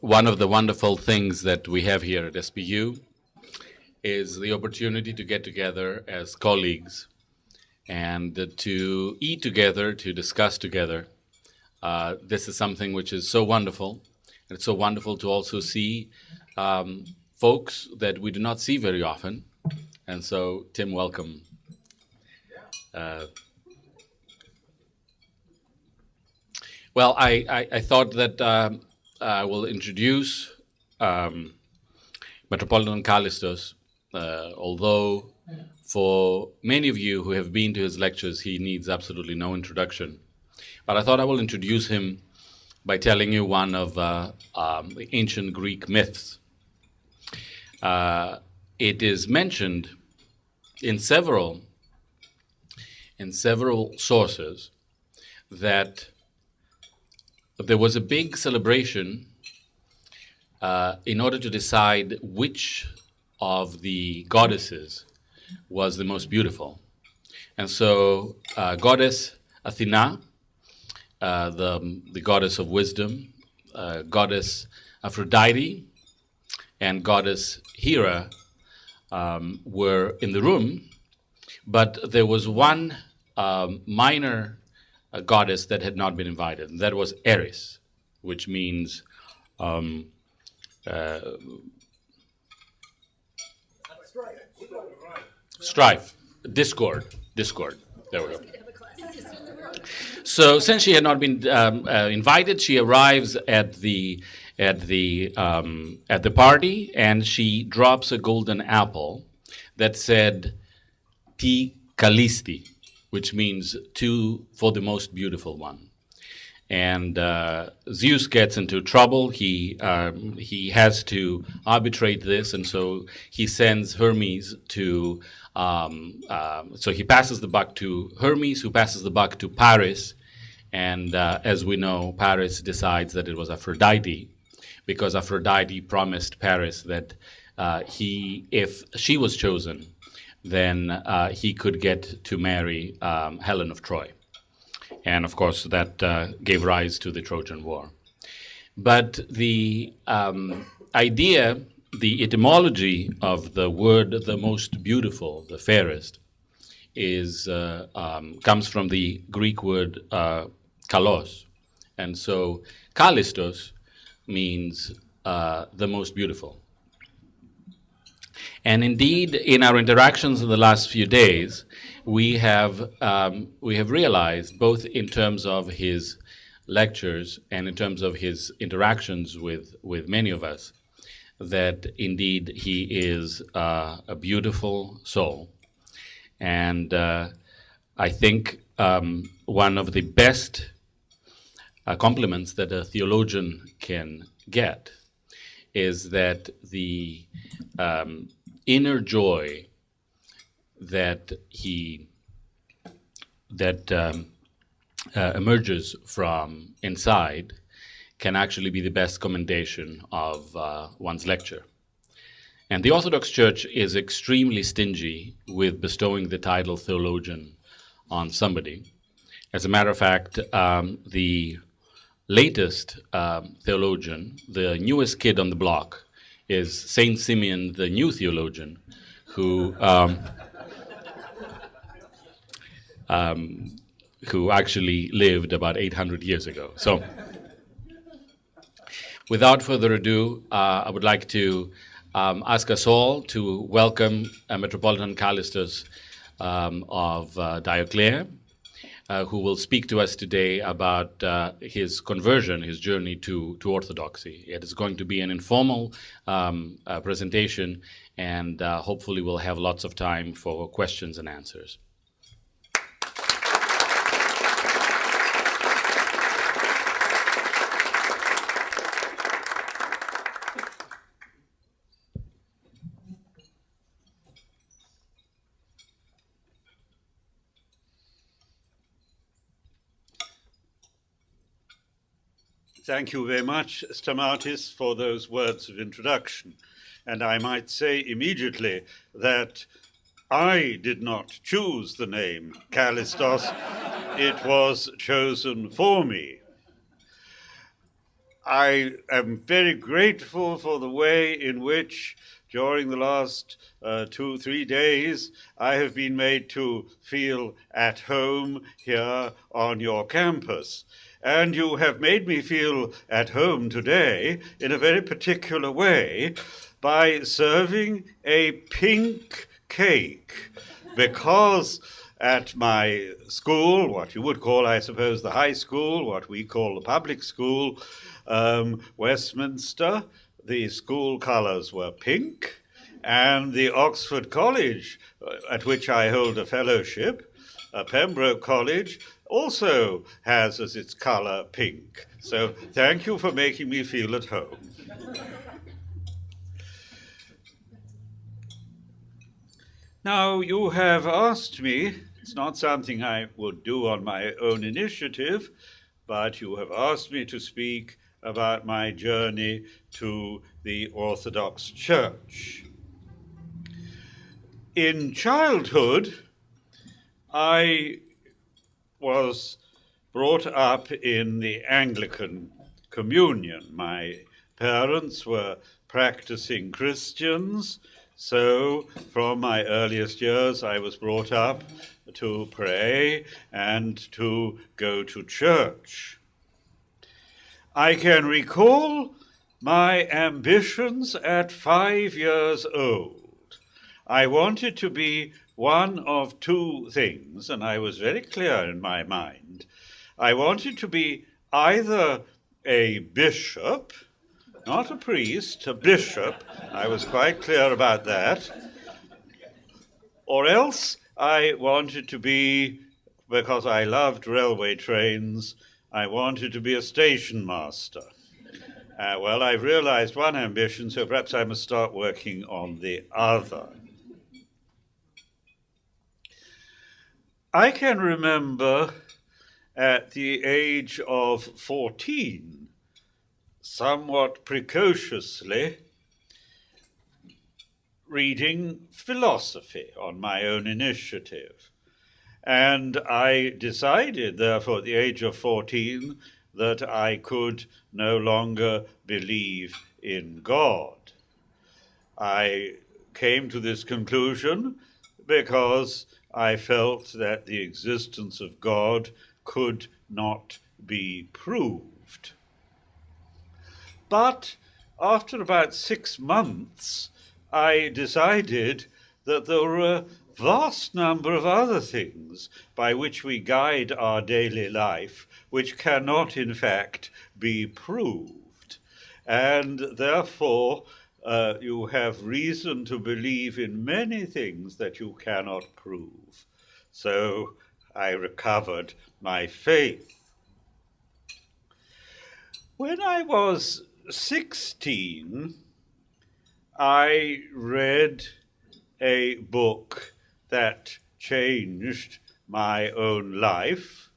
one of the wonderful things that we have here at SPU is the opportunity to get together as colleagues and to eat together, to discuss together. This is something which is so wonderful. And it's so wonderful to also see folks that we do not see very often. And so, Tim, welcome. Well, I thought that I will introduce Metropolitan Kallistos, although for many of you who have been to his lectures, he needs absolutely no introduction. But I thought I will introduce him by telling you one of the ancient Greek myths. It is mentioned in several sources that there was a big celebration in order to decide which of the goddesses was the most beautiful. And so goddess Athena, the goddess of wisdom, goddess Aphrodite, and goddess Hera were in the room, but there was one minor goddess that had not been invited, and that was Eris, which means strife, discord. There we go. So, since she had not been invited, she arrives at the party, and she drops a golden apple that said "Ti Kallisti," which means "two for the most beautiful one." And Zeus gets into trouble. He has to arbitrate this, and so he sends Hermes to. So he passes the buck to Hermes, who passes the buck to Paris, and as we know, Paris decides that it was Aphrodite, because Aphrodite promised Paris that if she was chosen, then he could get to marry Helen of Troy. And of course, that gave rise to the Trojan War. But the idea, the etymology of the word "the most beautiful," the fairest, comes from the Greek word kalos. And so Kallistos means the most beautiful. And indeed, in our interactions in the last few days, we have realized, both in terms of his lectures and in terms of his interactions with many of us, that indeed he is a beautiful soul. And I think one of the best compliments that a theologian can get is that the inner joy that emerges from inside can actually be the best commendation of one's lecture. And the Orthodox Church is extremely stingy with bestowing the title theologian on somebody. As a matter of fact, the latest theologian, the newest kid on the block, is Saint Simeon, the new theologian, who actually lived about 800 years ago. So, without further ado, I would like to ask us all to welcome Metropolitan Kallistos of Diokleia, who will speak to us today about his conversion, his journey to Orthodoxy. It is going to be an informal presentation, and hopefully we'll have lots of time for questions and answers. Thank you very much, Stamatis, for those words of introduction. And I might say immediately that I did not choose the name Kallistos. It was chosen for me. I am very grateful for the way in which, during the last 2-3 days, I have been made to feel at home here on your campus. And you have made me feel at home today in a very particular way by serving a pink cake, because at my school, what you would call, I suppose, the high school, what we call the public school, Westminster, the school colours were pink, and the Oxford College, at which I hold a fellowship, Pembroke College, also has as its colour pink. So thank you for making me feel at home. Now, you have asked me, it's not something I would do on my own initiative, but you have asked me to speak about my journey to the Orthodox Church. In childhood, I was brought up in the Anglican communion. My parents were practicing Christians, so from my earliest years I was brought up to pray and to go to church. I can recall my ambitions at 5 years old. I wanted to be one of two things, and I was very clear in my mind. I wanted to be either a bishop, not a priest, a bishop. I was quite clear about that. Or else I wanted to be, because I loved railway trains, I wanted to be a station master. Well, I've realized one ambition, so perhaps I must start working on the other. I can remember at the age of 14, somewhat precociously, reading philosophy on my own initiative. And I decided, therefore, at the age of 14, that I could no longer believe in God. I came to this conclusion because I felt that the existence of God could not be proved. But after about 6 months, I decided that there were a vast number of other things by which we guide our daily life which cannot, in fact, be proved. And therefore, you have reason to believe in many things that you cannot prove. So I recovered my faith. When I was 16, I read a book that changed my own life.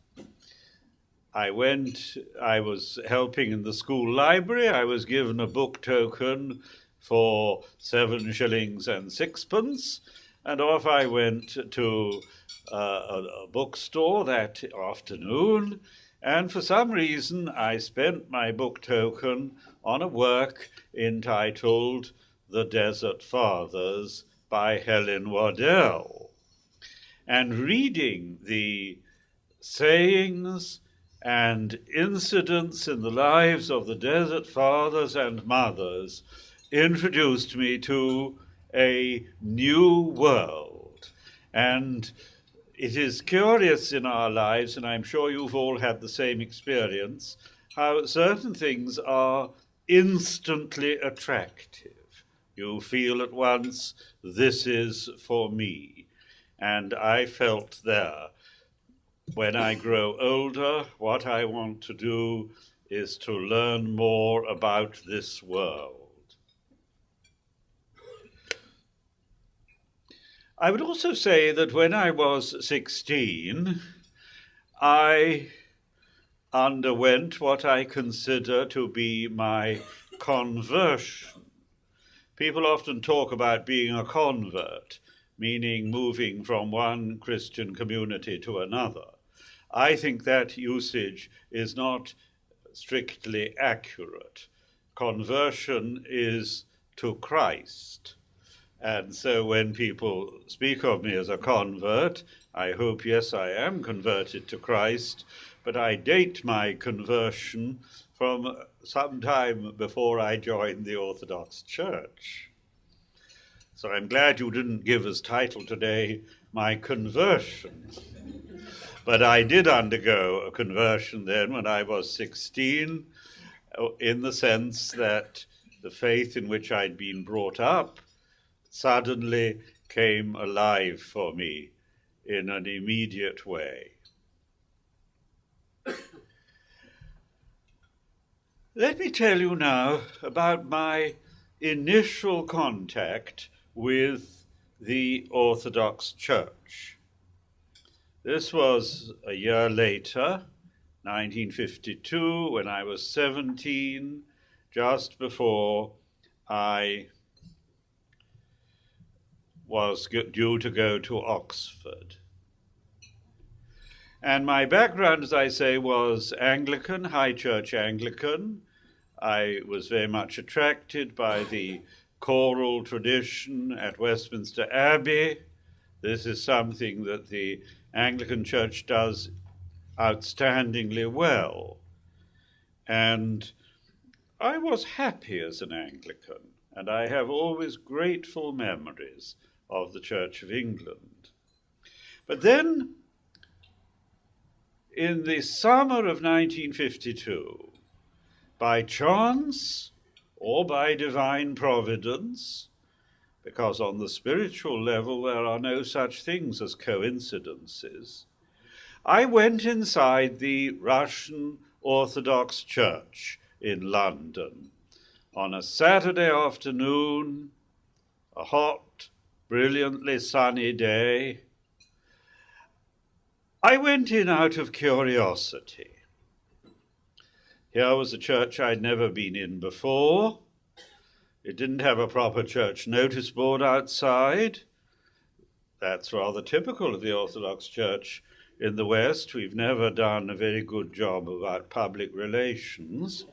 I was helping in the school library. I was given a book token for 7 shillings and 6pence, and off I went to a bookstore that afternoon, and for some reason I spent my book token on a work entitled The Desert Fathers by Helen Waddell. And reading the sayings and incidents in the lives of the Desert Fathers and Mothers introduced me to a new world. And it is curious in our lives, and I'm sure you've all had the same experience, how certain things are instantly attractive. You feel at once, this is for me. And I felt there, when I grow older, what I want to do is to learn more about this world. I would also say that when I was 16, I underwent what I consider to be my conversion. People often talk about being a convert, meaning moving from one Christian community to another. I think that usage is not strictly accurate. Conversion is to Christ. And so when people speak of me as a convert, I hope, yes, I am converted to Christ, but I date my conversion from some time before I joined the Orthodox Church. So I'm glad you didn't give as title today, my conversion. But I did undergo a conversion then when I was 16, in the sense that the faith in which I'd been brought up suddenly came alive for me in an immediate way. Let me tell you now about my initial contact with the Orthodox Church. This was a year later, 1952, when I was 17, just before I was due to go to Oxford. And my background, as I say, was Anglican, High Church Anglican. I was very much attracted by the choral tradition at Westminster Abbey. This is something that the Anglican Church does outstandingly well. And I was happy as an Anglican, and I have always grateful memories of the Church of England. But then, in the summer of 1952, by chance or by divine providence, because on the spiritual level there are no such things as coincidences, I went inside the Russian Orthodox Church in London on a Saturday afternoon, a hot, brilliantly sunny day. I went in out of curiosity. Here was a church I'd never been in before. It didn't have a proper church notice board outside. That's rather typical of the Orthodox Church in the West. We've never done a very good job about public relations.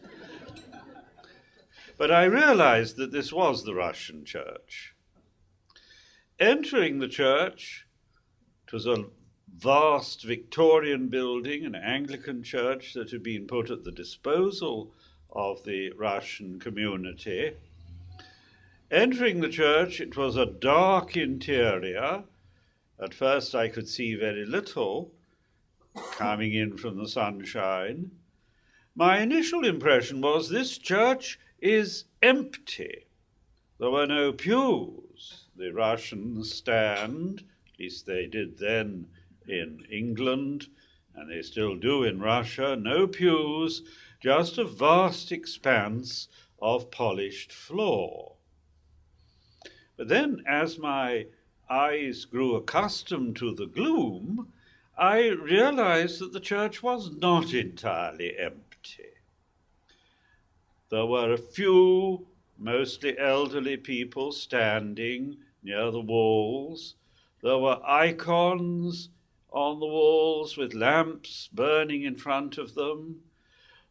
But I realized that this was the Russian church. Entering the church, it was a vast Victorian building, an Anglican church that had been put at the disposal of the Russian community. Entering the church, it was a dark interior. At first I could see very little coming in from the sunshine. My initial impression was this church is empty. There were no pews. The Russians stand, at least they did then in England, and they still do in Russia, no pews, just a vast expanse of polished floor. But then, as my eyes grew accustomed to the gloom, I realized that the church was not entirely empty. There were a few, mostly elderly people standing near the walls. There were icons on the walls with lamps burning in front of them.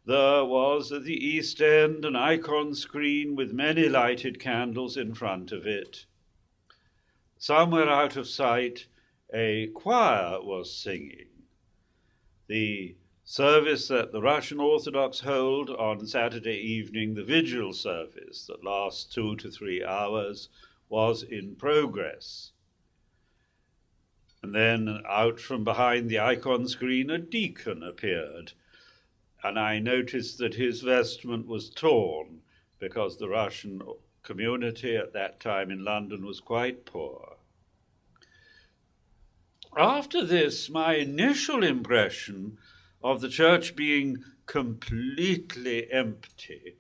There was at the east end an icon screen with many lighted candles in front of it. Somewhere out of sight, a choir was singing. The service that the Russian Orthodox hold on Saturday evening, the vigil service that lasts 2 to 3 hours, was in progress. And then out from behind the icon screen, a deacon appeared, and I noticed that his vestment was torn because the Russian community at that time in London was quite poor. After this, my initial impression of the church being completely empty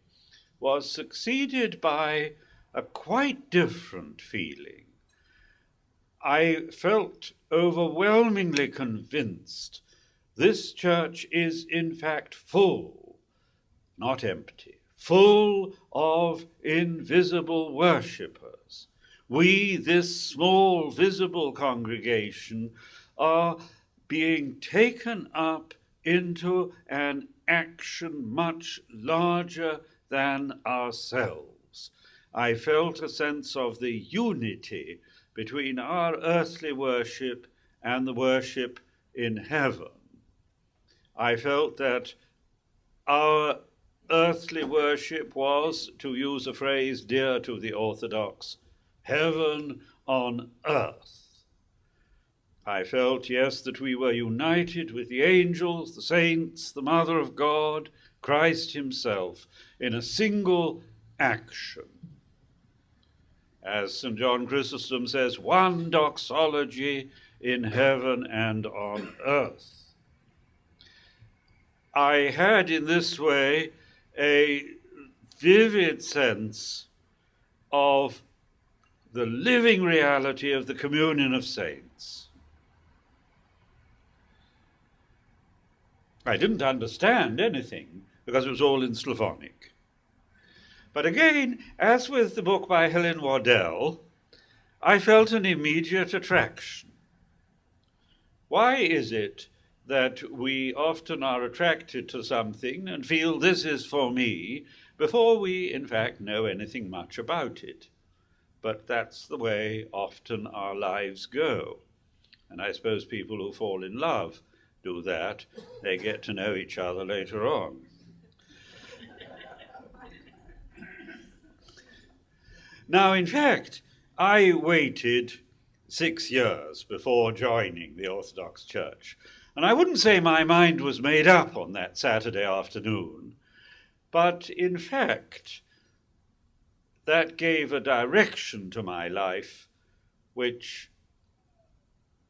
was succeeded by a quite different feeling. I felt overwhelmingly convinced this church is in fact full, not empty, full of invisible worshippers. We, this small visible congregation, are being taken up into an action much larger than ourselves. I felt a sense of the unity between our earthly worship and the worship in heaven. I felt that our earthly worship was, to use a phrase dear to the Orthodox, heaven on earth. I felt, yes, that we were united with the angels, the saints, the Mother of God, Christ himself, in a single action. As St. John Chrysostom says, one doxology in heaven and on earth. I had in this way a vivid sense of the living reality of the communion of saints. I didn't understand anything because it was all in Slavonic. But again, as with the book by Helen Waddell, I felt an immediate attraction. Why is it that we often are attracted to something and feel this is for me before we, in fact, know anything much about it? But that's the way often our lives go. And I suppose people who fall in love do that. They get to know each other later on. Now, in fact, I waited 6 years before joining the Orthodox Church. And I wouldn't say my mind was made up on that Saturday afternoon, but in fact, that gave a direction to my life which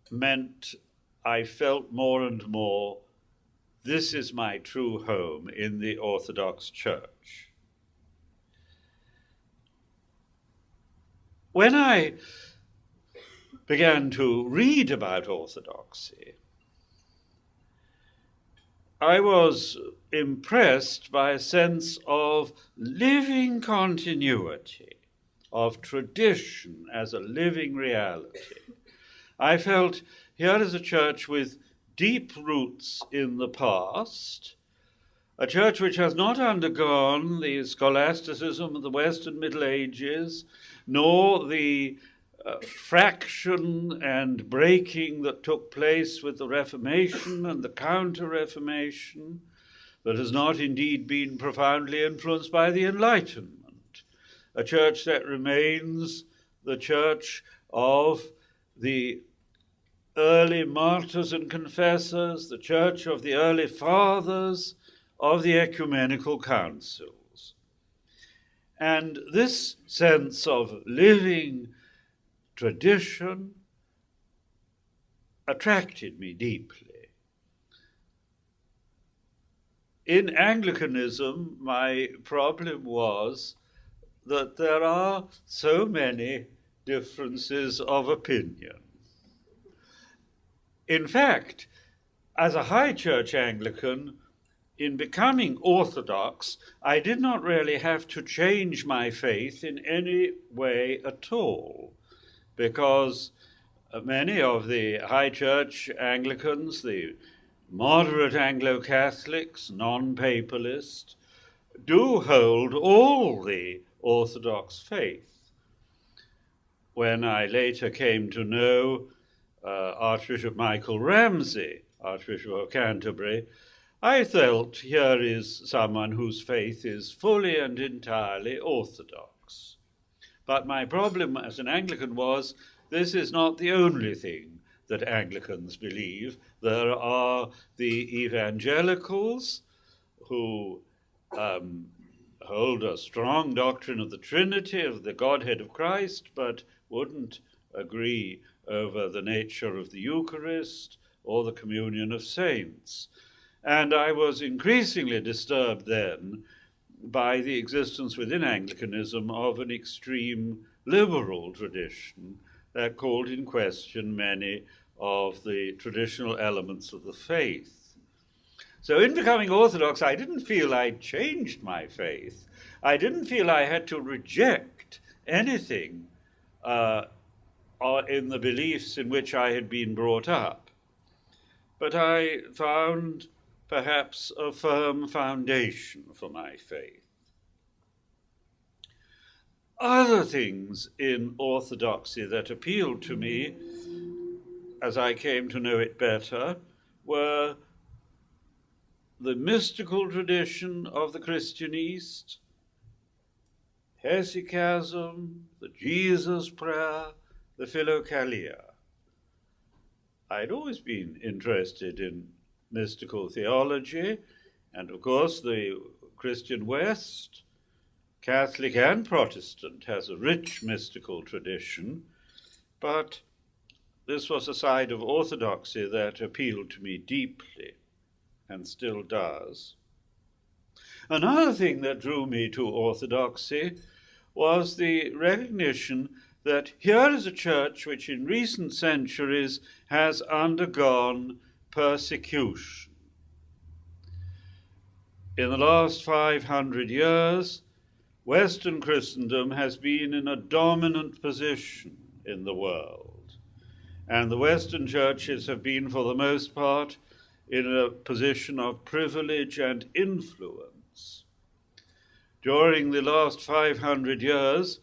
meant I felt more and more, this is my true home in the Orthodox Church. When I began to read about Orthodoxy, I was impressed by a sense of living continuity, of tradition as a living reality. I felt here is a church with deep roots in the past, a church which has not undergone the scholasticism of the Western Middle Ages, nor the fraction and breaking that took place with the Reformation and the Counter-Reformation, that has not indeed been profoundly influenced by the Enlightenment. A church that remains the church of the early martyrs and confessors, the church of the early fathers of the ecumenical councils. And this sense of living tradition attracted me deeply. In Anglicanism, my problem was that there are so many differences of opinion. In fact, as a high church Anglican, in becoming Orthodox, I did not really have to change my faith in any way at all, because many of the high church Anglicans, the moderate Anglo-Catholics, non-papalists, do hold all the Orthodox faith. When I later came to know Archbishop Michael Ramsey, Archbishop of Canterbury, I felt here is someone whose faith is fully and entirely Orthodox. But my problem as an Anglican was, this is not the only thing that Anglicans believe. There are the evangelicals who hold a strong doctrine of the Trinity, of the Godhead of Christ, but wouldn't agree over the nature of the Eucharist or the communion of saints. And I was increasingly disturbed then by the existence within Anglicanism of an extreme liberal tradition that called in question many of the traditional elements of the faith. So in becoming Orthodox, I didn't feel I'd changed my faith. I didn't feel I had to reject anything in the beliefs in which I had been brought up. But I found perhaps a firm foundation for my faith. Other things in Orthodoxy that appealed to me as I came to know it better were the mystical tradition of the Christian East, hesychasm, the Jesus prayer, the Philokalia. I'd always been interested in mystical theology, and of course the Christian West, Catholic and Protestant, has a rich mystical tradition, but this was a side of Orthodoxy that appealed to me deeply, and still does. Another thing that drew me to Orthodoxy was the recognition that here is a church which in recent centuries has undergone persecution. In the last 500 years, Western Christendom has been in a dominant position in the world, and the Western churches have been, for the most part, in a position of privilege and influence. During the last 500 years,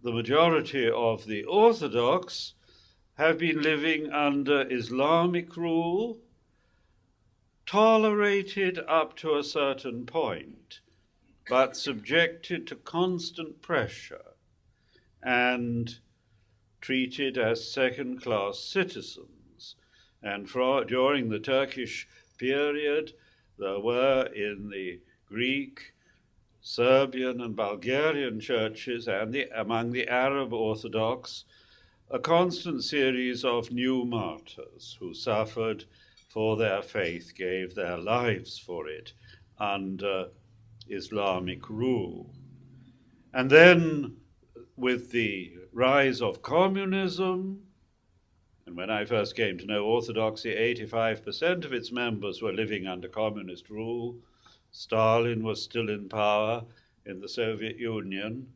the majority of the Orthodox have been living under Islamic rule, tolerated up to a certain point, but subjected to constant pressure and treated as second-class citizens. And during the Turkish period, there were in the Greek, Serbian and Bulgarian churches and among the Arab Orthodox a constant series of new martyrs who suffered for their faith, gave their lives for it under Islamic rule. And then with the rise of communism, and when I first came to know Orthodoxy, 85% of its members were living under communist rule. Stalin was still in power in the Soviet Union.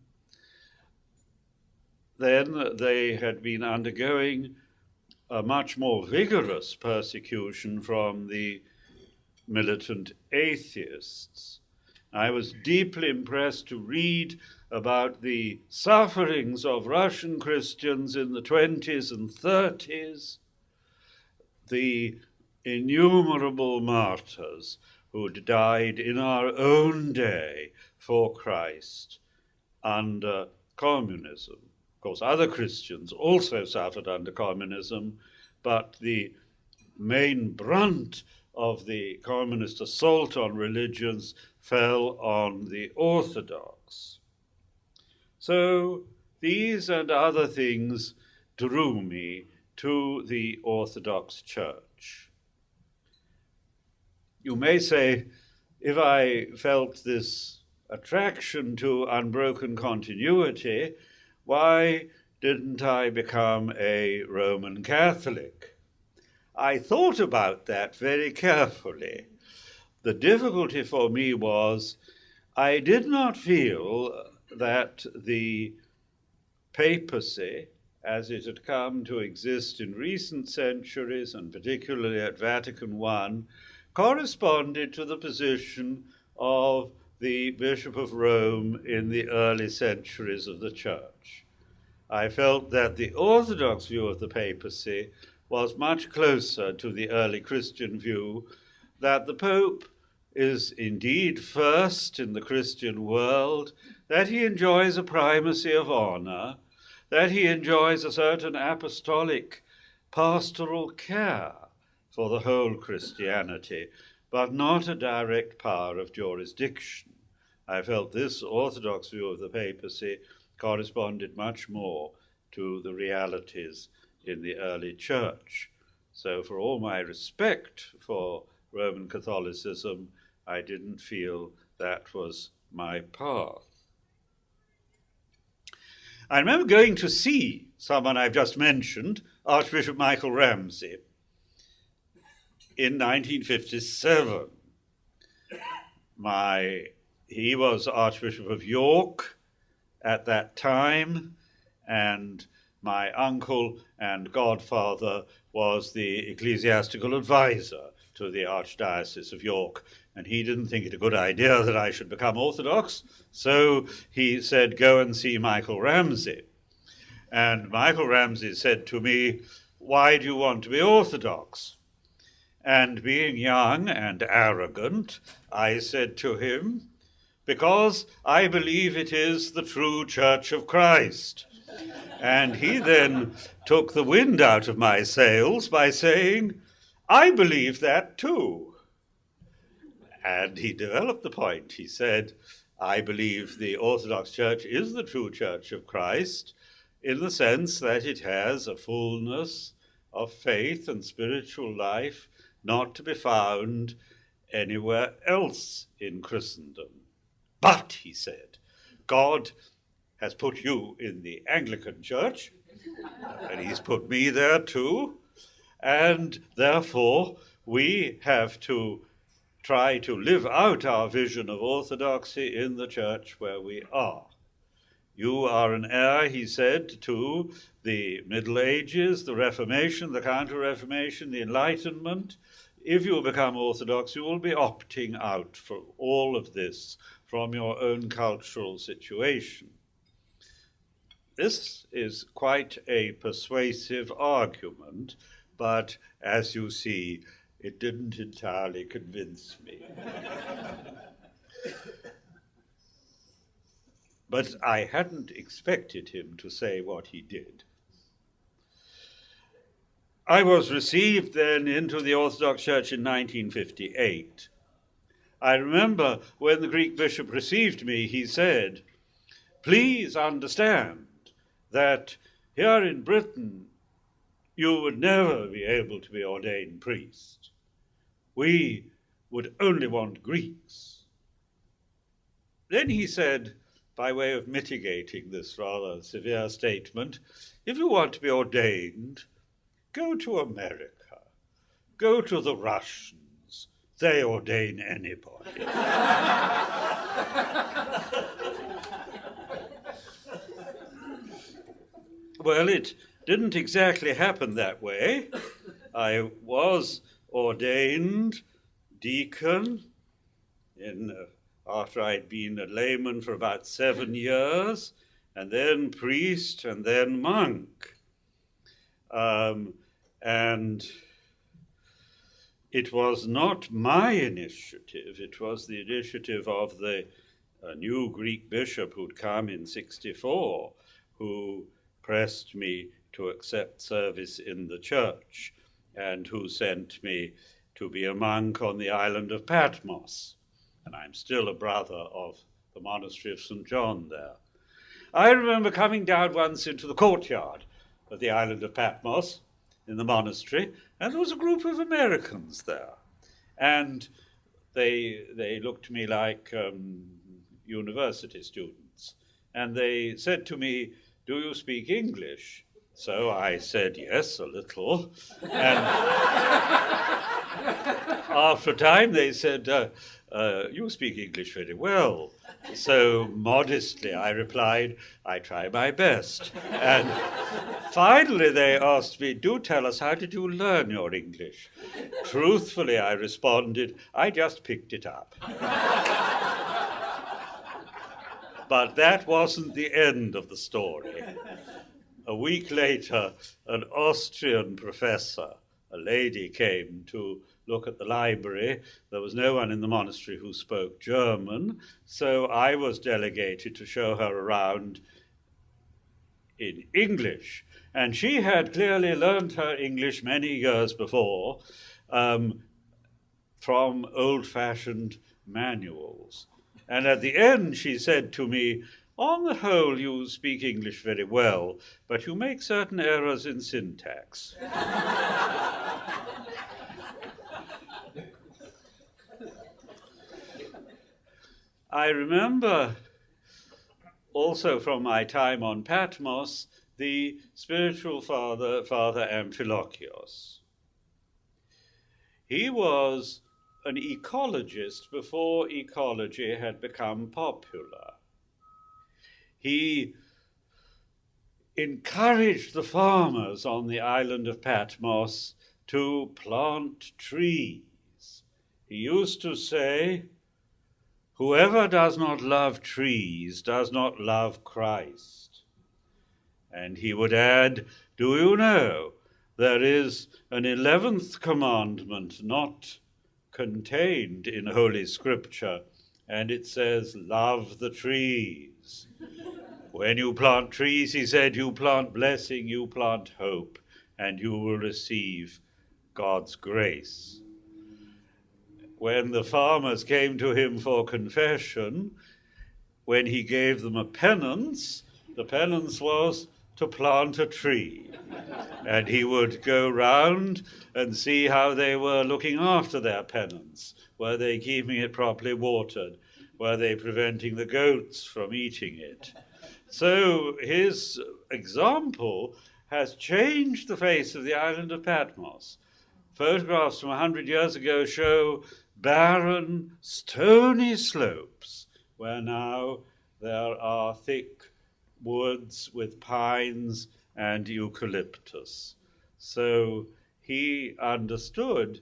Then they had been undergoing a much more vigorous persecution from the militant atheists. I was deeply impressed to read about the sufferings of Russian Christians in the 20s and 30s, the innumerable martyrs who died in our own day for Christ under communism. Of course, other Christians also suffered under communism, but the main brunt of the communist assault on religions fell on the Orthodox. So these and other things drew me to the Orthodox Church. You may say, if I felt this attraction to unbroken continuity, why didn't I become a Roman Catholic? I thought about that very carefully. The difficulty for me was I did not feel that the papacy, as it had come to exist in recent centuries, and particularly at Vatican I, corresponded to the position of the Bishop of Rome in the early centuries of the Church. I felt that the Orthodox view of the papacy was much closer to the early Christian view that the Pope is indeed first in the Christian world, that he enjoys a primacy of honor, that he enjoys a certain apostolic pastoral care for the whole Christianity, but not a direct power of jurisdiction. I felt this Orthodox view of the papacy corresponded much more to the realities in the early church. So for all my respect for Roman Catholicism, I didn't feel that was my path. I remember going to see someone I've just mentioned, Archbishop Michael Ramsey, in 1957. He was Archbishop of York at that time, and my uncle and godfather was the ecclesiastical advisor to the Archdiocese of York, and he didn't think it a good idea that I should become Orthodox, so he said, go and see Michael Ramsey. And Michael Ramsey said to me, why do you want to be Orthodox? And being young and arrogant, I said to him, because I believe it is the true Church of Christ. And he then took the wind out of my sails by saying, I believe that too. And he developed the point. He said, I believe the Orthodox Church is the true Church of Christ in the sense that it has a fullness of faith and spiritual life not to be found anywhere else in Christendom. But, he said, God has put you in the Anglican Church, and he's put me there too, and therefore we have to try to live out our vision of orthodoxy in the church where we are. You are an heir, he said, to the Middle Ages, the Reformation, the Counter-Reformation, the Enlightenment. If you become Orthodox, you will be opting out for all of this from your own cultural situation. This is quite a persuasive argument, but as you see, it didn't entirely convince me. But I hadn't expected him to say what he did. I was received then into the Orthodox Church in 1958. I remember when the Greek bishop received me, he said, please understand that here in Britain, you would never be able to be ordained priest. We would only want Greeks. Then he said, by way of mitigating this rather severe statement, if you want to be ordained, go to America, go to the Russians. They ordain anybody. Well, it didn't exactly happen that way. I was ordained deacon after I'd been a layman for about 7 years, and then priest, and then monk. And it was not my initiative. It was the initiative of the new Greek bishop who'd come in 1964, who pressed me to accept service in the church, and who sent me to be a monk on the island of Patmos. And I'm still a brother of the monastery of St. John there. I remember coming down once into the courtyard of the island of Patmos in the monastery, and there was a group of Americans there. And they looked to me like university students. And they said to me, do you speak English? So I said, yes, a little. And after a time, they said, you speak English very well. So modestly, I replied, I try my best. And finally, they asked me, do tell us, how did you learn your English? Truthfully, I responded, I just picked it up. But that wasn't the end of the story. A week later, an Austrian professor, a lady, came to look at the library. There was no one in the monastery who spoke German, so I was delegated to show her around in English. And she had clearly learned her English many years before from old-fashioned manuals. And at the end, she said to me, on the whole, you speak English very well, but you make certain errors in syntax. I remember also from my time on Patmos, the spiritual father, Father Amphilochios. He was an ecologist before ecology had become popular. He encouraged the farmers on the island of Patmos to plant trees. He used to say, "Whoever does not love trees does not love Christ." And he would add, "Do you know, there is an 11th commandment not contained in Holy Scripture, and it says, 'Love the trees.' When you plant trees," he said, "you plant blessing, you plant hope, and you will receive God's grace." When the farmers came to him for confession, when he gave them a penance, the penance was to plant a tree. And he would go round and see how they were looking after their penance. Were they keeping it properly watered? Were they preventing the goats from eating it? So his example has changed the face of the island of Patmos. Photographs from 100 years ago show barren, stony slopes, where now there are thick woods with pines and eucalyptus. So he understood,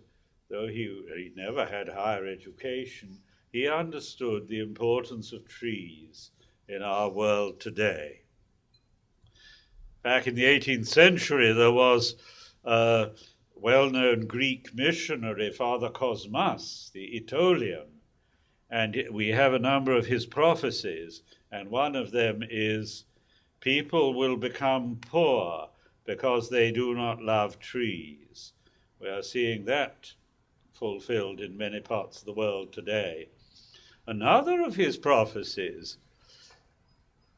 though he never had higher education, he understood the importance of trees in our world today. Back in the 18th century, there was a well-known Greek missionary, Father Cosmas, the Aetolian, and we have a number of his prophecies, and one of them is, "People will become poor because they do not love trees." We are seeing that fulfilled in many parts of the world today. Another of his prophecies,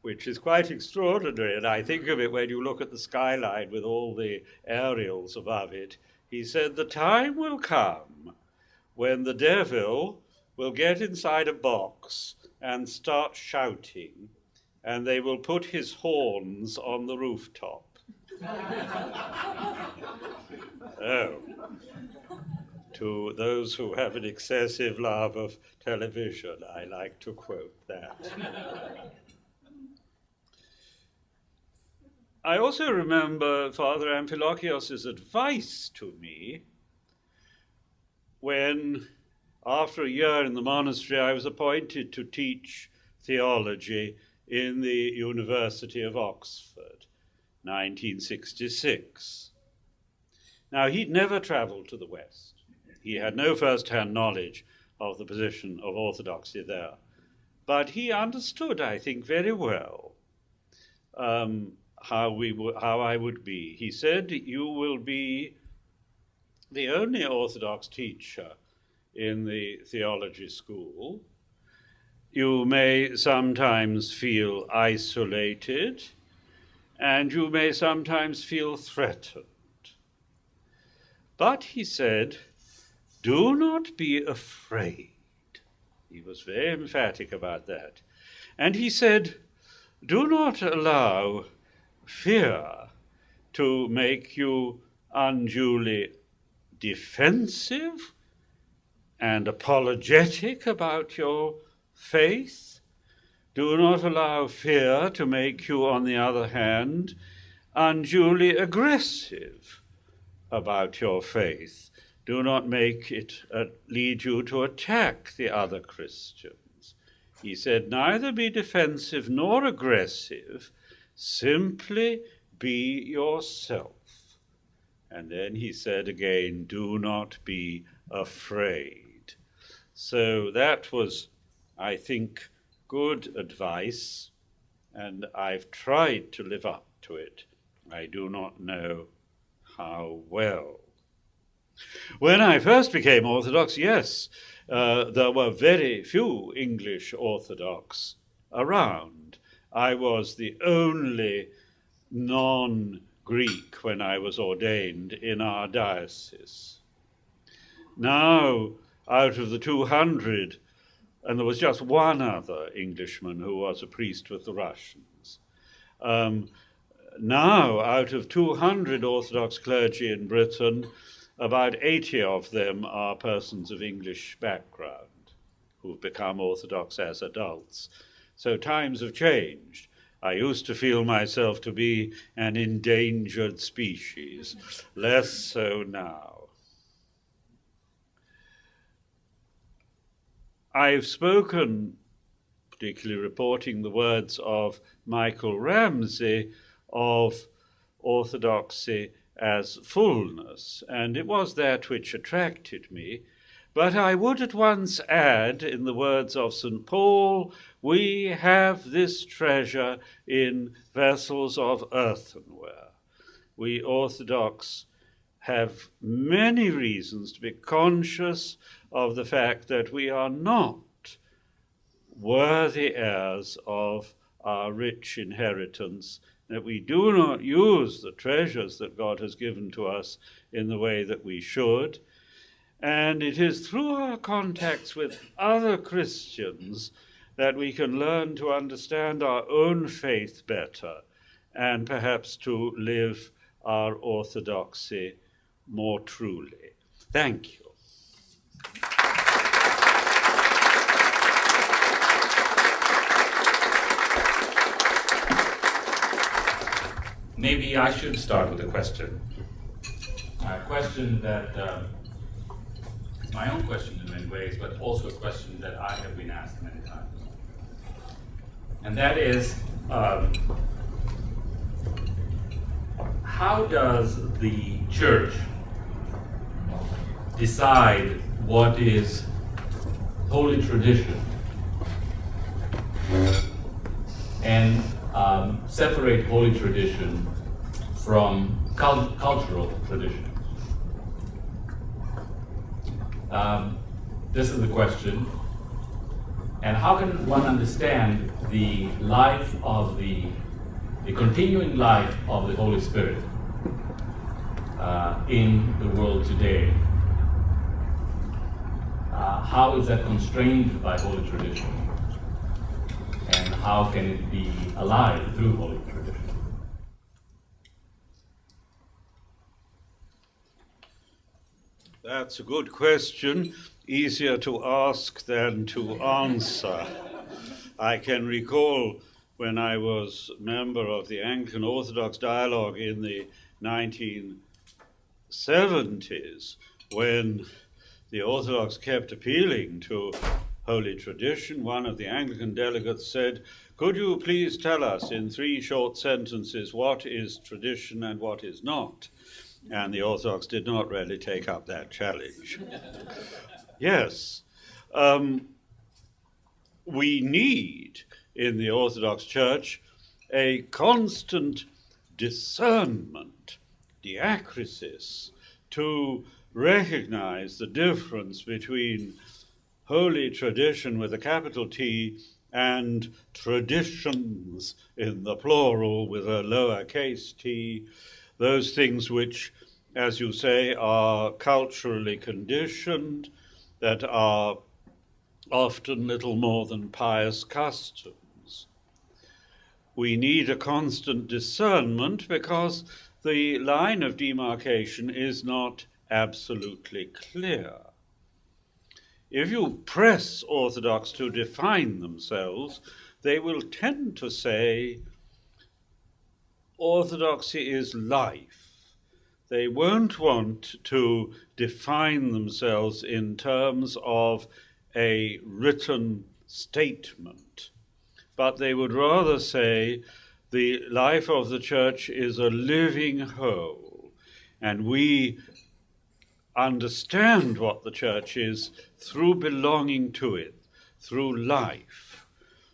which is quite extraordinary, and I think of it when you look at the skyline with all the aerials above it, he said, "The time will come when the devil will get inside a box and start shouting, and they will put his horns on the rooftop." Oh, to those who have an excessive love of television, I like to quote that. I also remember Father Amphilochios' advice to me when, after a year in the monastery, I was appointed to teach theology in the University of Oxford, 1966. Now, he'd never traveled to the West. He had no first-hand knowledge of the position of orthodoxy there. But he understood, I think, very well how I would be. He said, "You will be the only Orthodox teacher in the theology school. You may sometimes feel isolated, and you may sometimes feel threatened. But," he said, "do not be afraid." He was very emphatic about that. And he said, "Do not allow fear to make you unduly defensive and apologetic about your faith. Do not allow fear to make you, on the other hand, unduly aggressive about your faith. Do not make it lead you to attack the other Christians." He said, "Neither be defensive nor aggressive, simply be yourself." And then he said again, "Do not be afraid." So that was, I think, good advice, and I've tried to live up to it. I do not know how well. When I first became Orthodox, yes, there were very few English Orthodox around. I was the only non-Greek when I was ordained in our diocese. Now, out of the 200, and there was just one other Englishman who was a priest with the Russians. Now, out of 200 Orthodox clergy in Britain, about 80 of them are persons of English background who've become Orthodox as adults. So times have changed. I used to feel myself to be an endangered species, less so now. I've spoken, particularly reporting the words of Michael Ramsey, of orthodoxy as fullness, and it was that which attracted me. But I would at once add, in the words of St. Paul, we have this treasure in vessels of earthenware. We Orthodox have many reasons to be conscious of the fact that we are not worthy heirs of our rich inheritance, that we do not use the treasures that God has given to us in the way that we should. And it is through our contacts with other Christians that we can learn to understand our own faith better and perhaps to live our orthodoxy more truly. Thank you. Maybe I should start with a question. A question that is my own question in many ways, but also a question that I have been asked many times. And that is, how does the Church decide what is holy tradition and separate holy tradition from cultural traditions? This is the question. And how can one understand the life of the continuing life of the Holy Spirit in the world today? How is that constrained by holy tradition? And how can it be alive through holy tradition? That's a good question, easier to ask than to answer. I can recall when I was member of the Anglican Orthodox Dialogue in the 1970s, when the Orthodox kept appealing to holy tradition. One of the Anglican delegates said, "Could you please tell us in 3 short sentences what is tradition and what is not?" And the Orthodox did not really take up that challenge. Yes, we need in the Orthodox Church a constant discernment, diakrisis, to recognize the difference between holy tradition with a capital T and traditions in the plural with a lowercase t, those things which, as you say, are culturally conditioned, that are often little more than pious customs. We need a constant discernment because the line of demarcation is not absolutely clear. If you press Orthodox to define themselves, they will tend to say orthodoxy is life. They won't want to define themselves in terms of a written statement, but they would rather say the life of the Church is a living whole, and we understand what the Church is through belonging to it, through life.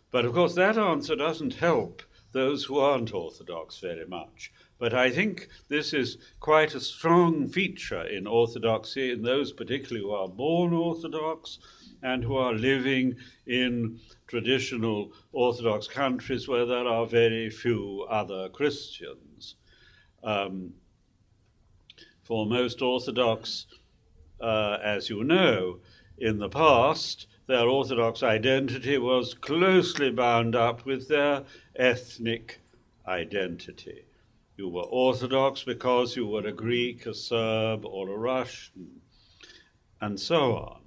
But of course that answer doesn't help those who aren't Orthodox very much. But I think this is quite a strong feature in Orthodoxy, in those particularly who are born Orthodox and who are living in traditional Orthodox countries where there are very few other Christians. For most Orthodox, as you know, in the past, their Orthodox identity was closely bound up with their ethnic identity. You were Orthodox because you were a Greek, a Serb, or a Russian, and so on.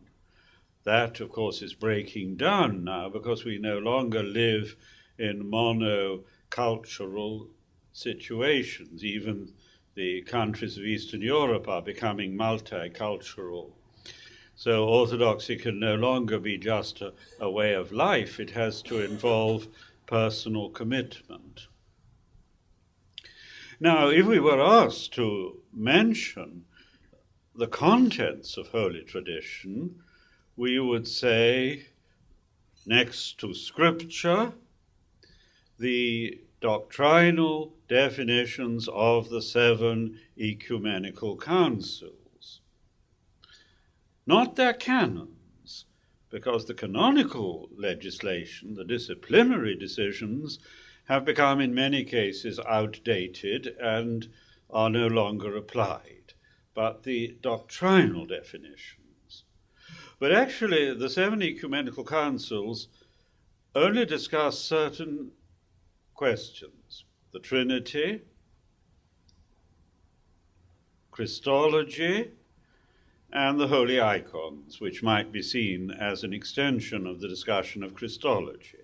That, of course, is breaking down now because we no longer live in monocultural cultural situations. Even the countries of Eastern Europe are becoming multicultural. So orthodoxy can no longer be just a way of life. It has to involve personal commitment. Now, if we were asked to mention the contents of holy tradition, we would say, next to Scripture, the doctrinal definitions of the 7 ecumenical councils. Not their canons, because the canonical legislation, the disciplinary decisions, have become in many cases outdated and are no longer applied, but the doctrinal definitions. But actually, the 7 ecumenical councils only discuss certain questions: the Trinity, Christology, and the holy icons, which might be seen as an extension of the discussion of Christology.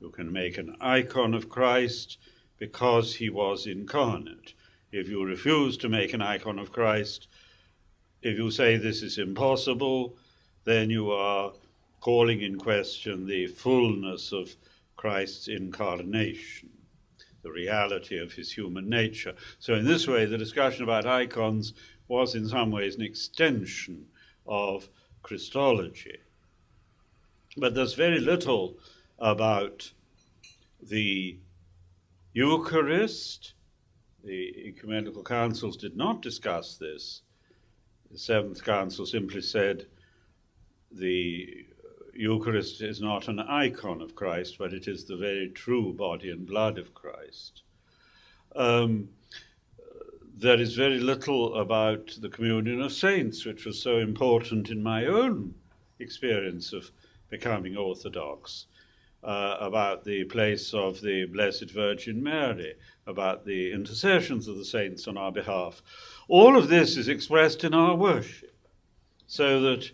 You can make an icon of Christ because he was incarnate. If you refuse to make an icon of Christ, if you say this is impossible, then you are calling in question the fullness of Christ's incarnation, the reality of his human nature. So in this way, the discussion about icons was in some ways an extension of Christology. But there's very little about the Eucharist. The ecumenical councils did not discuss this. The Seventh Council simply said the Eucharist is not an icon of Christ, but it is the very true body and blood of Christ. There is very little about the communion of saints, which was so important in my own experience of becoming Orthodox, about the place of the Blessed Virgin Mary, about the intercessions of the saints on our behalf. All of this is expressed in our worship, so that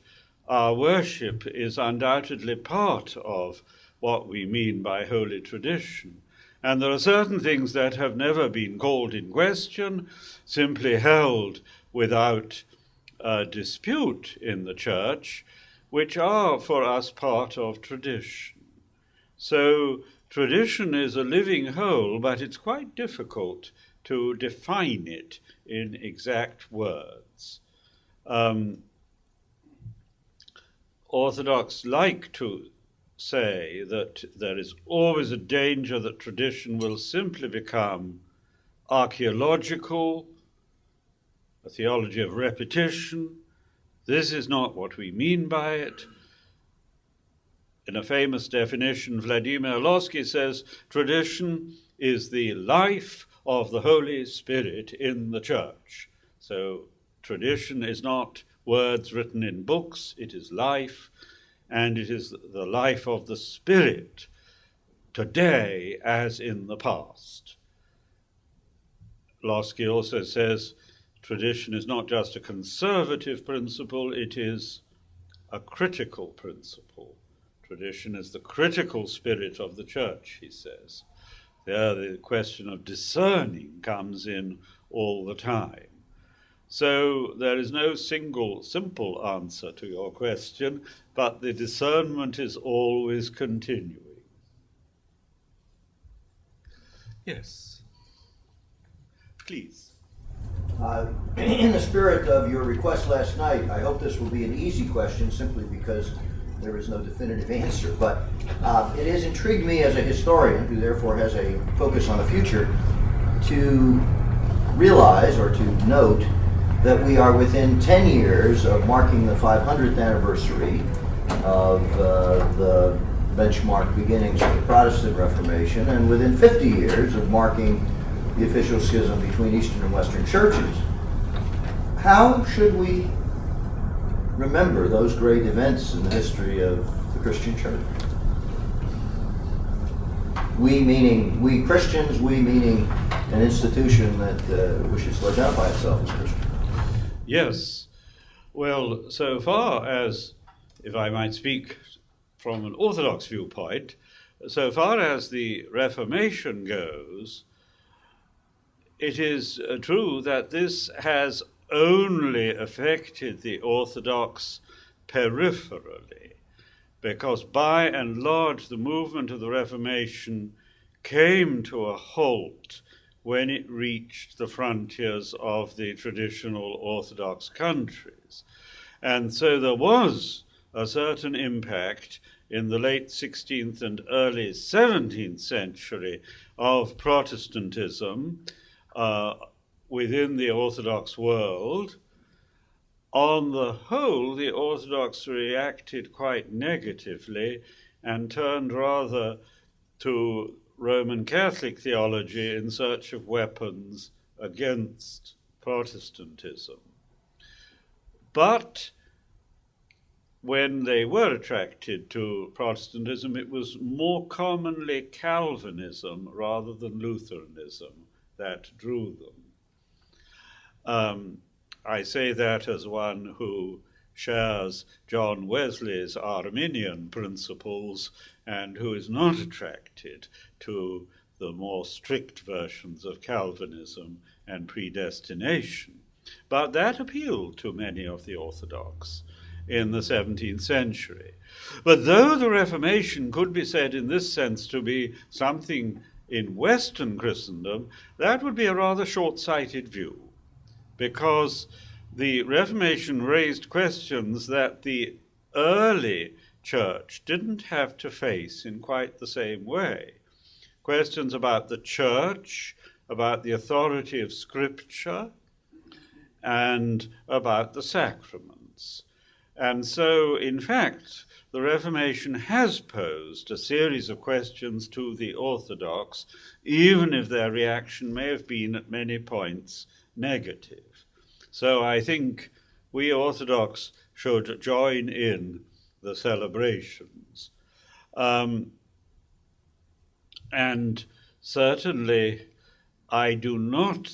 our worship is undoubtedly part of what we mean by holy tradition. And there are certain things that have never been called in question, simply held without dispute in the Church, which are for us part of tradition. So tradition is a living whole, but it's quite difficult to define it in exact words. Orthodox like to say that there is always a danger that tradition will simply become archaeological, a theology of repetition. This is not what we mean by it. In a famous definition, Vladimir Losky says, tradition is the life of the Holy Spirit in the Church. So tradition is not words written in books, it is life, and it is the life of the Spirit, today as in the past. Losky also says tradition is not just a conservative principle, it is a critical principle. Tradition is the critical spirit of the Church, he says. There the question of discerning comes in all the time. So there is no single simple answer to your question, but the discernment is always continuing. Yes. Please. In the spirit of your request last night, I hope this will be an easy question simply because there is no definitive answer, but it has intrigued me as a historian, who therefore has a focus on the future, to realize or to note that we are within 10 years of marking the 500th anniversary of the benchmark beginnings of the Protestant Reformation, and within 50 years of marking the official schism between Eastern and Western churches. How should we remember those great events in the history of the Christian church? We meaning we Christians, we meaning an institution that wishes to identify itself as Christian. Yes. Well, so far as, if I might speak from an Orthodox viewpoint, so far as the Reformation goes, it is true that this has only affected the Orthodox peripherally, because by and large the movement of the Reformation came to a halt when it reached the frontiers of the traditional Orthodox countries. And so there was a certain impact in the late 16th and early 17th century of Protestantism within the Orthodox world. On the whole, the Orthodox reacted quite negatively and turned rather to Roman Catholic theology in search of weapons against Protestantism. But when they were attracted to Protestantism, it was more commonly Calvinism rather than Lutheranism that drew them. I say that as one who shares John Wesley's Arminian principles and who is not attracted to the more strict versions of Calvinism and predestination. But that appealed to many of the Orthodox in the 17th century. But though the Reformation could be said in this sense to be something in Western Christendom, that would be a rather short-sighted view, because the Reformation raised questions that the early church didn't have to face in quite the same way. Questions about the church, about the authority of Scripture, and about the sacraments. And so, in fact, the Reformation has posed a series of questions to the Orthodox, even if their reaction may have been at many points negative. So I think we Orthodox should join in the celebrations. And certainly I do not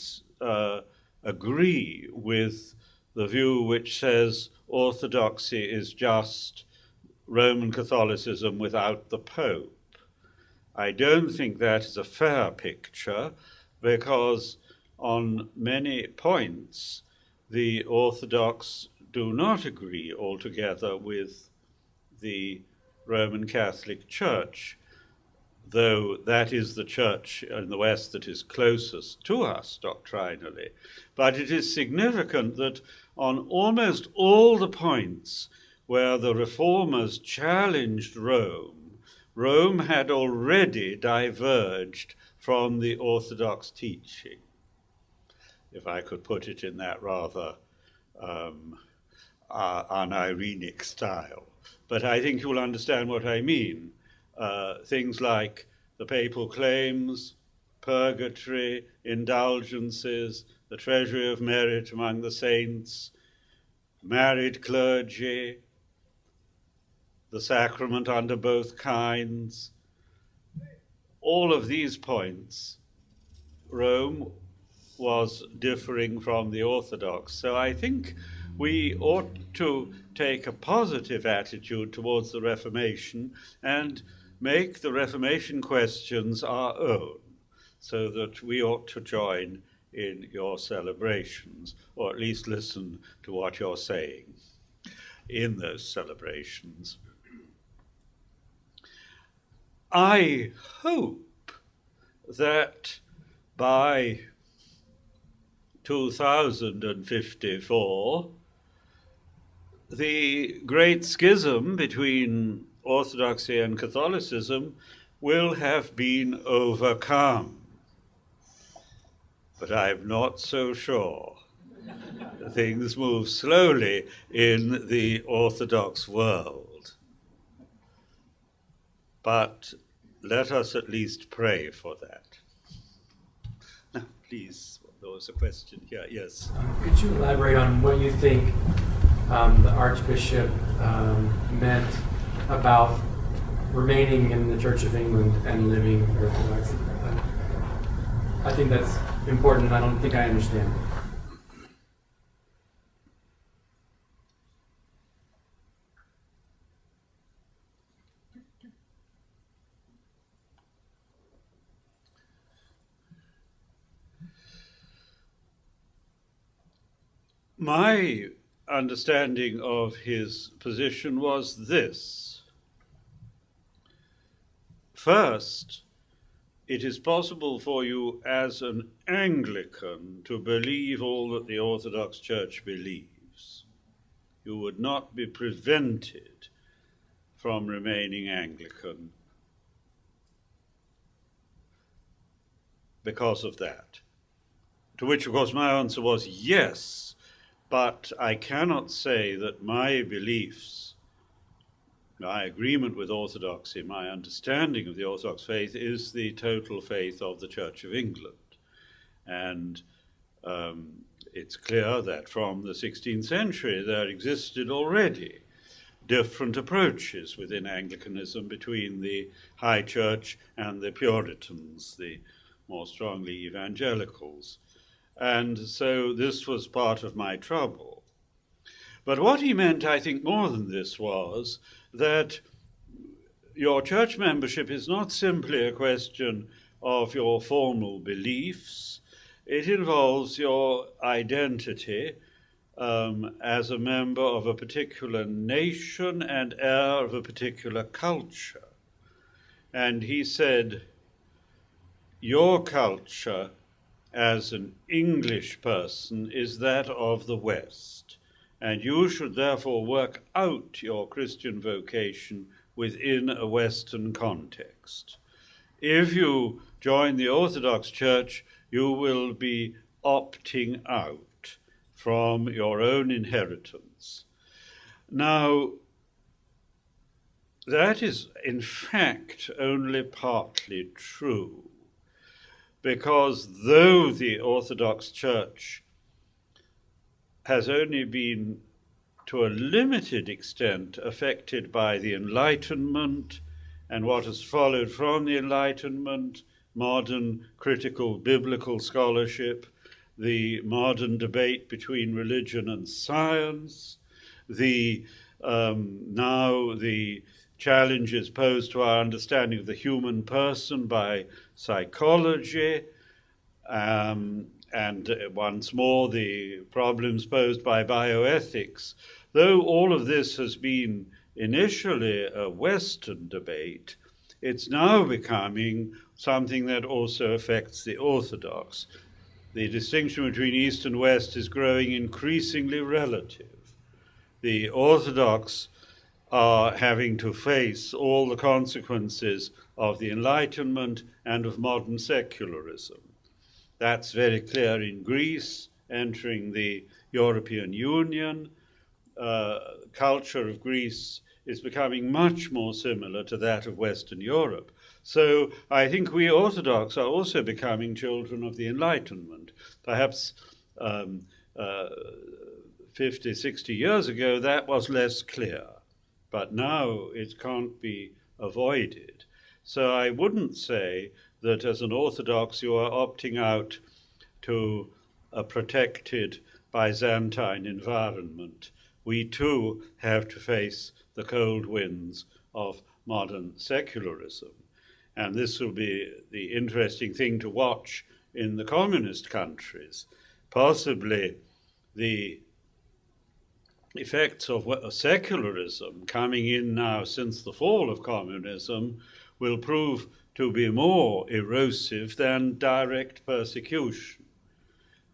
agree with the view which says Orthodoxy is just Roman Catholicism without the Pope. I don't think that is a fair picture, because on many points the Orthodox do not agree altogether with the Roman Catholic Church, though that is the church in the West that is closest to us doctrinally. But it is significant that on almost all the points where the reformers challenged Rome, Rome had already diverged from the Orthodox teaching, if I could put it in that rather unirenic style. But I think you will understand what I mean. Things like the papal claims, purgatory, indulgences, the treasury of merit among the saints, married clergy, the sacrament under both kinds. All of these points, Rome was differing from the Orthodox. So I think we ought to take a positive attitude towards the Reformation and make the Reformation questions our own, so that we ought to join in your celebrations, or at least listen to what you're saying in those celebrations. I hope that by 2054, the great schism between Orthodoxy and Catholicism will have been overcome. But I'm not so sure. Things move slowly in the Orthodox world. But let us at least pray for that. Now, please, there was a question here. Yes. Could you elaborate on what you think the Archbishop meant about remaining in the Church of England and living Orthodox? I think that's important. I don't think I understand. My understanding of his position was this. First, it is possible for you as an Anglican to believe all that the Orthodox Church believes. You would not be prevented from remaining Anglican because of that. To which, of course, my answer was yes, but I cannot say that my beliefs, my agreement with Orthodoxy, my understanding of the Orthodox faith is the total faith of the Church of England. And it's clear that from the 16th century there existed already different approaches within Anglicanism between the High Church and the Puritans, the more strongly evangelicals. And so this was part of my trouble. But what he meant, I think, more than this was that your church membership is not simply a question of your formal beliefs. It involves your identity as a member of a particular nation and heir of a particular culture. And he said, your culture as an English person is that of the West, and you should therefore work out your Christian vocation within a Western context. If you join the Orthodox Church, you will be opting out from your own inheritance. Now, that is, in fact, only partly true, because though the Orthodox Church has only been, to a limited extent, affected by the Enlightenment and what has followed from the Enlightenment, modern critical biblical scholarship, the modern debate between religion and science, now the challenges posed to our understanding of the human person by psychology, and once more the problems posed by bioethics. Though all of this has been initially a Western debate, it's now becoming something that also affects the Orthodox. The distinction between East and West is growing increasingly relative. The Orthodox are having to face all the consequences of the Enlightenment and of modern secularism. That's very clear in Greece, entering the European Union. Culture of Greece is becoming much more similar to that of Western Europe. So I think we Orthodox are also becoming children of the Enlightenment. Perhaps 50, 60 years ago, that was less clear. But now it can't be avoided. So I wouldn't say that as an Orthodox you are opting out to a protected Byzantine environment. We too have to face the cold winds of modern secularism. And this will be the interesting thing to watch in the communist countries. Possibly the effects of secularism coming in now since the fall of communism will prove to be more erosive than direct persecution.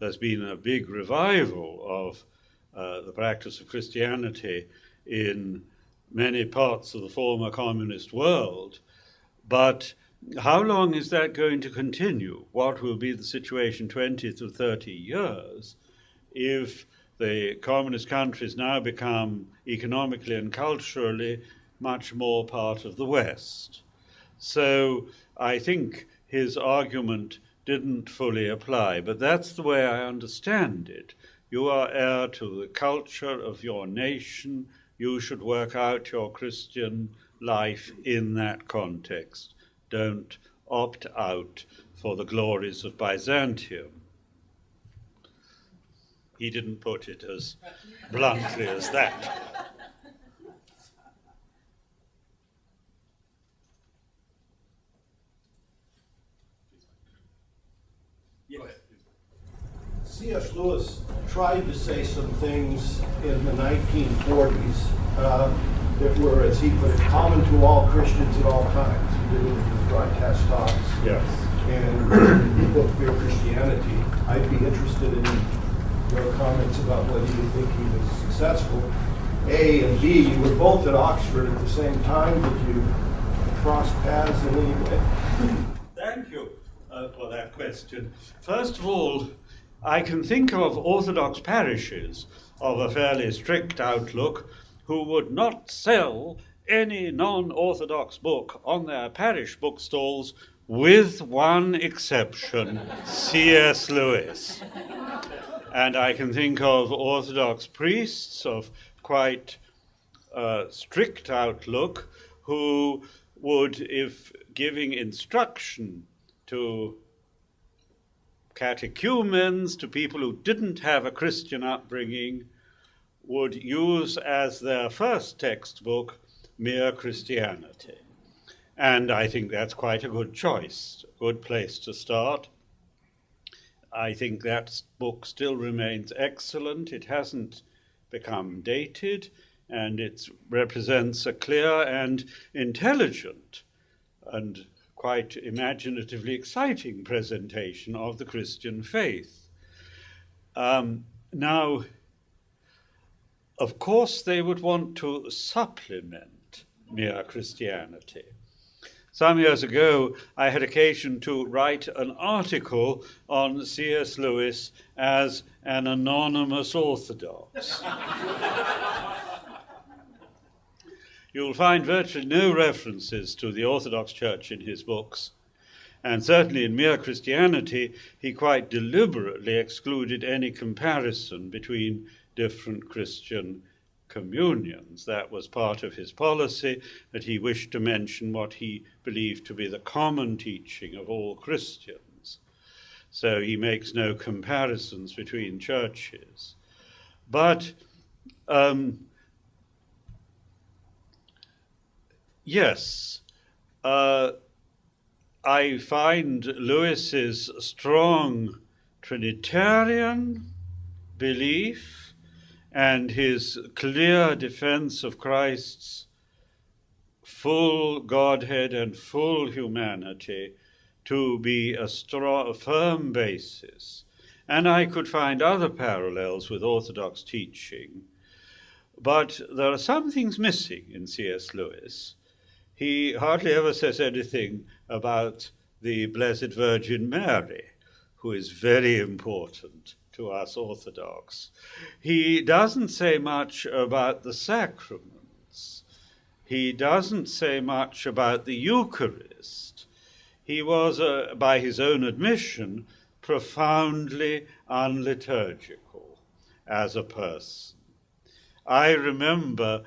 There's been a big revival of the practice of Christianity in many parts of the former communist world, but how long is that going to continue? What will be the situation 20 to 30 years if the communist countries now become economically and culturally much more part of the West? So I think his argument didn't fully apply, but that's the way I understand it. You are heir to the culture of your nation. You should work out your Christian life in that context. Don't opt out for the glories of Byzantium. He didn't put it as bluntly as that. So C.S. Lewis tried to say some things in the 1940s that were, as he put it, common to all Christians at all times. He did it in his broadcast talks. Yes. And in the book Mere Christianity, I'd be interested in your comments about whether you think he was successful. A, and B, you were both at Oxford at the same time. Did you cross paths in any way? Thank you for that question. First of all, I can think of Orthodox parishes of a fairly strict outlook who would not sell any non-Orthodox book on their parish bookstalls, with one exception, C.S. Lewis. And I can think of Orthodox priests of quite strict outlook who would, if giving instruction to catechumens, to people who didn't have a Christian upbringing, would use as their first textbook Mere Christianity. And I think that's quite a good choice, a good place to start. I think that book still remains excellent. It hasn't become dated, and it represents a clear and intelligent and quite imaginatively exciting presentation of the Christian faith. Now, of course, they would want to supplement Mere Christianity. Some years ago, I had occasion to write an article on C.S. Lewis as an anonymous Orthodox. You'll find virtually no references to the Orthodox Church in his books, and certainly in Mere Christianity, he quite deliberately excluded any comparison between different Christian communions. That was part of his policy, that he wished to mention what he believed to be the common teaching of all Christians. So he makes no comparisons between churches. But yes, I find Lewis's strong Trinitarian belief and his clear defense of Christ's full Godhead and full humanity to be a strong, firm basis. And I could find other parallels with Orthodox teaching. But there are some things missing in C.S. Lewis. He hardly ever says anything about the Blessed Virgin Mary, who is very important to us Orthodox. He doesn't say much about the sacraments. He doesn't say much about the Eucharist. He was, by his own admission, profoundly unliturgical as a person. I remember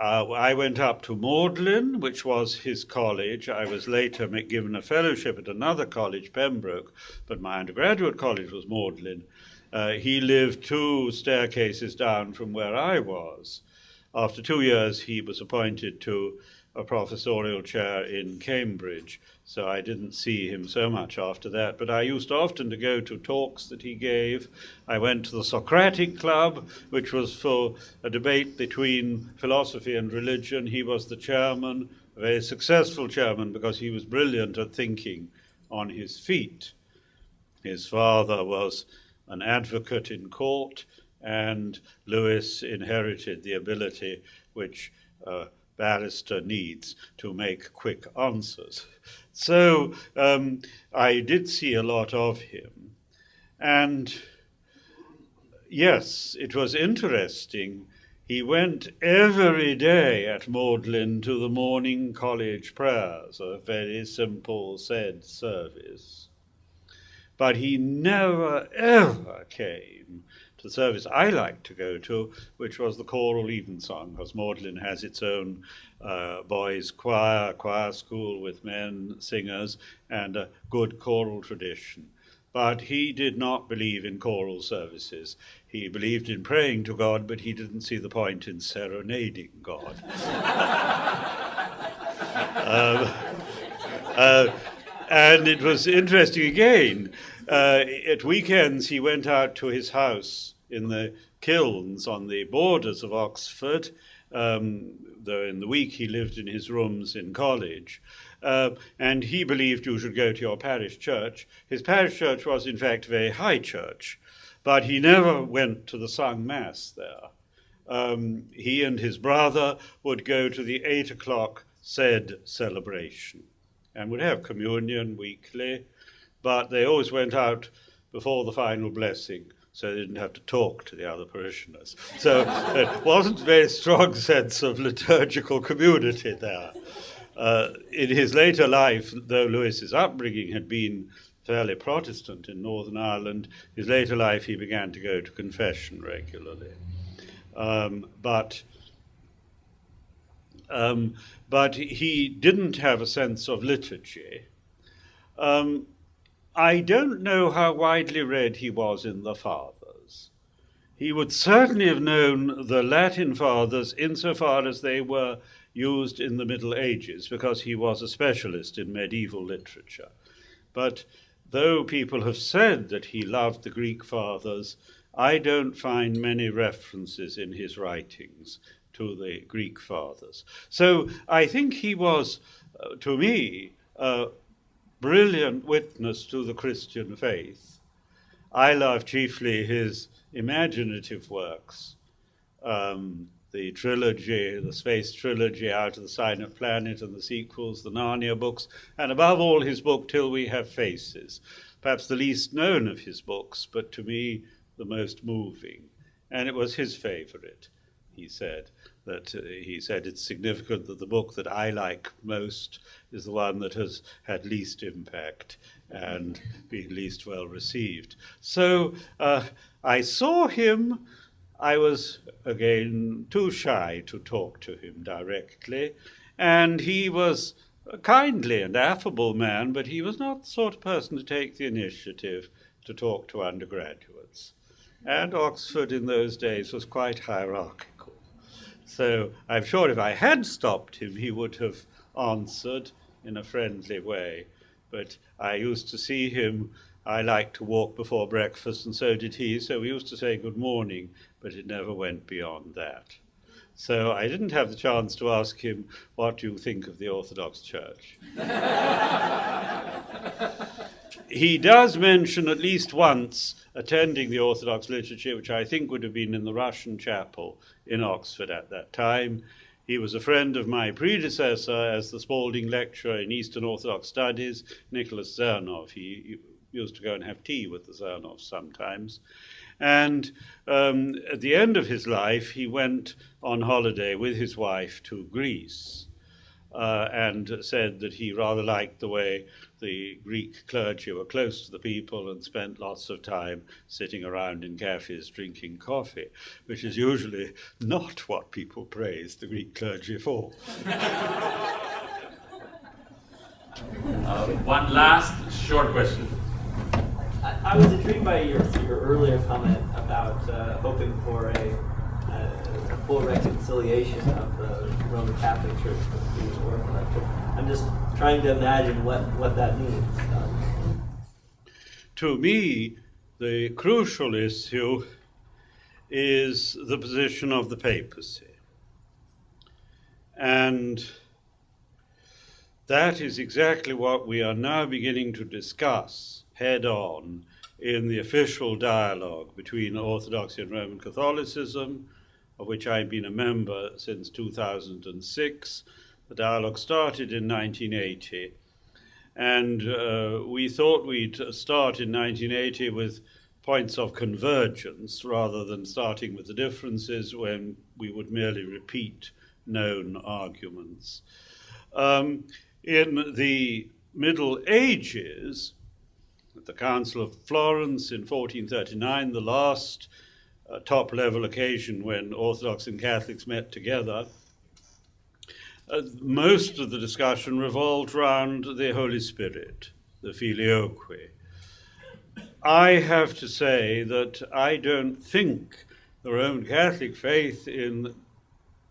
I went up to Magdalen, which was his college. I was later given a fellowship at another college, Pembroke, but my undergraduate college was Magdalen. He lived 2 staircases down from where I was. After 2 years, he was appointed to a professorial chair in Cambridge, so I didn't see him so much after that. But I used often to go to talks that he gave. I went to the Socratic Club, which was for a debate between philosophy and religion. He was the chairman, a very successful chairman, because he was brilliant at thinking on his feet. His father was an advocate in court, and Lewis inherited the ability which barrister needs to make quick answers. So I did see a lot of him. And yes, it was interesting. He went every day at Magdalen to the morning college prayers, a very simple said service. But he never, ever came to the service I liked to go to, which was the choral evensong, because Magdalen has its own boys' choir school with men singers, and a good choral tradition. But he did not believe in choral services. He believed in praying to God, but he didn't see the point in serenading God. And it was interesting again. At weekends, he went out to his house in the kilns on the borders of Oxford, though in the week he lived in his rooms in college. And he believed you should go to your parish church. His parish church was, in fact, a very high church, but he never went to the sung mass there. He and his brother would go to the 8 o'clock said celebration and would have communion weekly, but they always went out before the final blessing, so they didn't have to talk to the other parishioners. So it wasn't a very strong sense of liturgical community there. In his later life, though Lewis's upbringing had been fairly Protestant in Northern Ireland, his later life he began to go to confession regularly. But he didn't have a sense of liturgy. I don't know how widely read he was in the Fathers. He would certainly have known the Latin Fathers insofar as they were used in the Middle Ages, because he was a specialist in medieval literature. But though people have said that he loved the Greek Fathers, I don't find many references in his writings to the Greek Fathers. So I think he was, to me, a brilliant witness to the Christian faith. I love chiefly his imaginative works, the trilogy, the space trilogy, Out of the Sign of Planet, and the sequels, the Narnia books, and above all his book, Till We Have Faces, perhaps the least known of his books, but to me the most moving. And it was his favorite. He said it's significant that the book that I like most is the one that has had least impact and been least well received. So I saw him. I was, again, too shy to talk to him directly, and he was a kindly and affable man, but he was not the sort of person to take the initiative to talk to undergraduates. And Oxford in those days was quite hierarchical. So I'm sure if I had stopped him, he would have answered in a friendly way. But I used to see him. I liked to walk before breakfast, and so did he. So we used to say good morning, but it never went beyond that. So I didn't have the chance to ask him, what do you think of the Orthodox Church? He does mention at least once attending the Orthodox liturgy, which I think would have been in the Russian chapel in Oxford at that time. He was a friend of my predecessor as the Spalding lecturer in Eastern Orthodox Studies, Nicholas Zernov. He used to go and have tea with the Zernovs sometimes. And at the end of his life, he went on holiday with his wife to Greece and said that he rather liked the way the Greek clergy were close to the people and spent lots of time sitting around in cafes drinking coffee, which is usually not what people praise the Greek clergy for. One last short question. I was intrigued by your earlier comment about hoping for a full reconciliation of the Roman Catholic Church with the Orthodox Church. I'm just trying to imagine what that means. To me, the crucial issue is the position of the papacy. And that is exactly what we are now beginning to discuss head on in the official dialogue between Orthodoxy and Roman Catholicism, of which I've been a member since 2006. The dialogue started in 1980, and we thought we'd start in 1980 with points of convergence rather than starting with the differences when we would merely repeat known arguments. In the Middle Ages, at the Council of Florence in 1439, the last top-level occasion when Orthodox and Catholics met together, most of the discussion revolved around the Holy Spirit, the Filioque. I have to say that I don't think the Roman Catholic faith in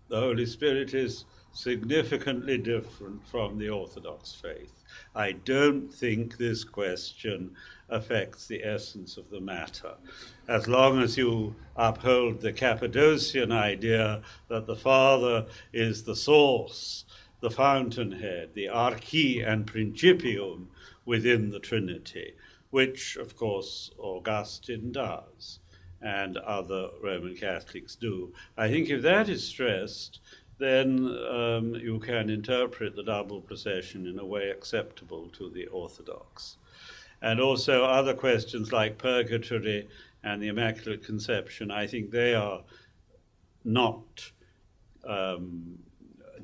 the Holy Spirit is significantly different from the Orthodox faith. I don't think this question affects the essence of the matter. As long as you uphold the Cappadocian idea that the Father is the source, the fountainhead, the archi and principium within the Trinity, which, of course, Augustine does and other Roman Catholics do. I think if that is stressed, then you can interpret the double procession in a way acceptable to the Orthodox. And also other questions like purgatory and the Immaculate Conception, I think they are not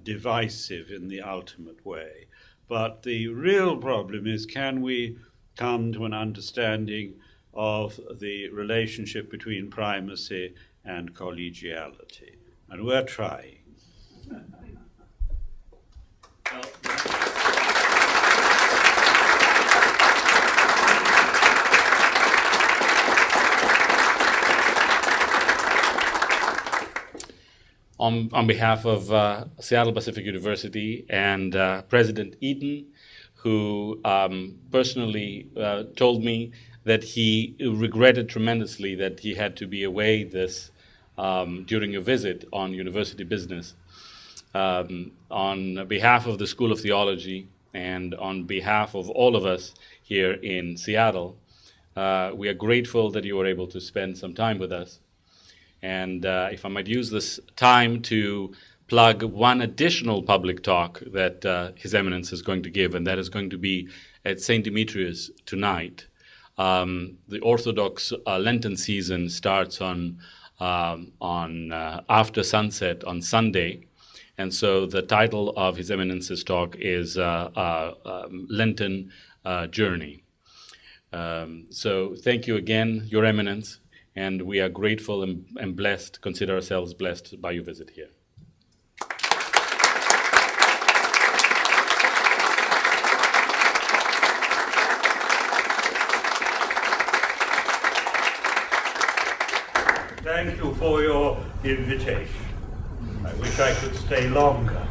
divisive in the ultimate way. But the real problem is, can we come to an understanding of the relationship between primacy and collegiality? And we're trying. On behalf of Seattle Pacific University and President Eaton, who personally told me that he regretted tremendously that he had to be away during a visit on university business. On behalf of the School of Theology and on behalf of all of us here in Seattle, we are grateful that you were able to spend some time with us. And if I might use this time to plug one additional public talk that His Eminence is going to give, and that is going to be at St. Demetrius tonight. The Orthodox Lenten season starts on after sunset on Sunday, and so the title of His Eminence's talk is Lenten Journey. So thank you again, Your Eminence, and we are grateful and blessed, consider ourselves blessed by your visit here. Thank you for your invitation. I wish I could stay longer.